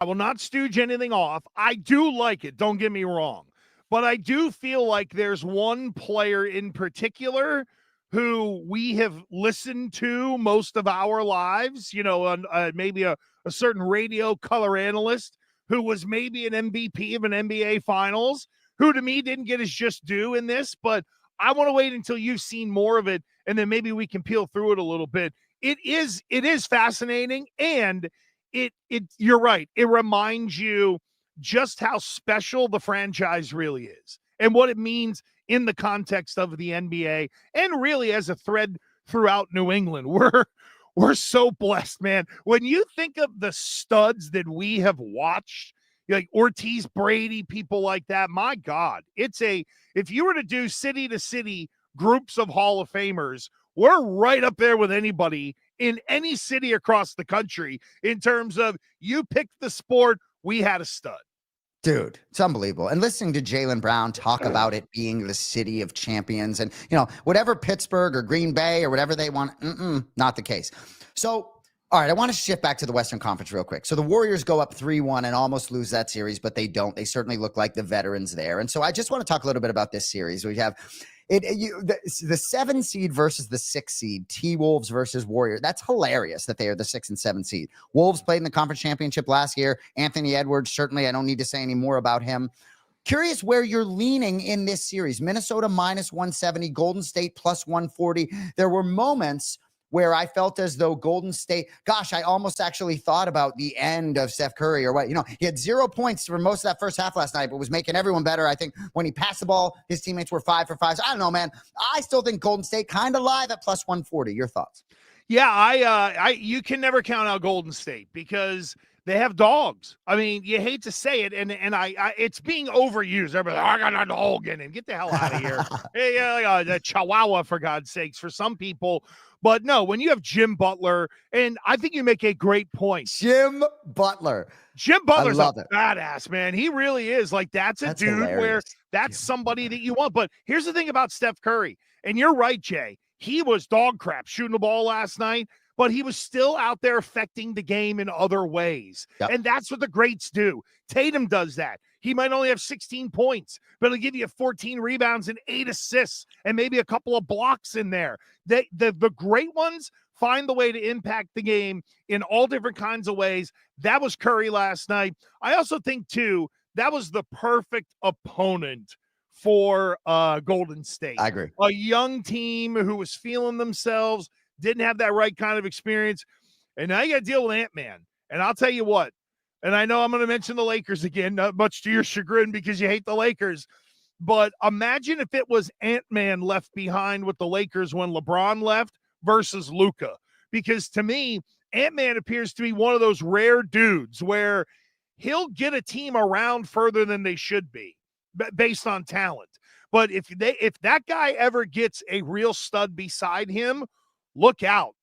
I will not stooge anything off. I do like it. Don't get me wrong. But I do feel like there's one player in particular who we have listened to most of our lives, on maybe a certain radio color analyst who was maybe an MVP of an NBA Finals, who to me didn't get his just due in this, but I want to wait until you've seen more of it, and then maybe we can peel through it a little bit. It is fascinating, and it you're right. It reminds you just how special the franchise really is and what it means in the context of the NBA and really as a thread throughout New England. We're so blessed, man. When you think of the studs that we have watched, like Ortiz, Brady, people like that, my God, if you were to do city to city groups of Hall of Famers, we're right up there with anybody in any city across the country in terms of you picked the sport, we had a stud. Dude, it's unbelievable. And listening to Jaylen Brown talk about it being the city of champions and, whatever Pittsburgh or Green Bay or whatever they want, not the case. So, all right, I want to shift back to the Western Conference real quick. So the Warriors go up 3-1 and almost lose that series, but they don't. They certainly look like the veterans there. And so I just want to talk a little bit about this series. We have the 7 seed versus the 6 seed, T-Wolves versus Warriors. That's hilarious that they are the 6 and 7 seed. Wolves played in the conference championship last year. Anthony Edwards, certainly I don't need to say any more about him. Curious where you're leaning in this series. Minnesota minus 170, Golden State plus 140. There were moments where I felt as though Golden State, gosh, I almost actually thought about the end of Steph Curry or what, he had 0 points for most of that first half last night, but was making everyone better. I think when he passed the ball, his teammates were 5 for 5. So I don't know, man. I still think Golden State kind of live at plus 140. Your thoughts? Yeah, you can never count out Golden State because they have dogs. I mean, you hate to say it, and I it's being overused. Everybody's like, I got a dog in him. Get the hell out of here. Hey, the Chihuahua, for God's sakes, for some people. But no, when you have Jim Butler, and I think you make a great point. Jim Butler's a badass, man. He really is. Like, that's dude hilarious. Where that's Jim somebody Butler. That you want. But here's the thing about Steph Curry, and you're right, Jay. He was dog crap shooting the ball last night, but he was still out there affecting the game in other ways. Yep. And that's what the greats do. Tatum does that. He might only have 16 points, but he'll give you 14 rebounds and 8 assists and maybe a couple of blocks in there. The great ones find the way to impact the game in all different kinds of ways. That was Curry last night. I also think, too, that was the perfect opponent for Golden State. I agree. A young team who was feeling themselves, didn't have that right kind of experience. And now you got to deal with Ant-Man. And I'll tell you what, and I know I'm going to mention the Lakers again, not much to your chagrin because you hate the Lakers, but imagine if it was Ant-Man left behind with the Lakers when LeBron left versus Luka. Because to me, Ant-Man appears to be one of those rare dudes where he'll get a team around further than they should be based on talent. But if that guy ever gets a real stud beside him, look out.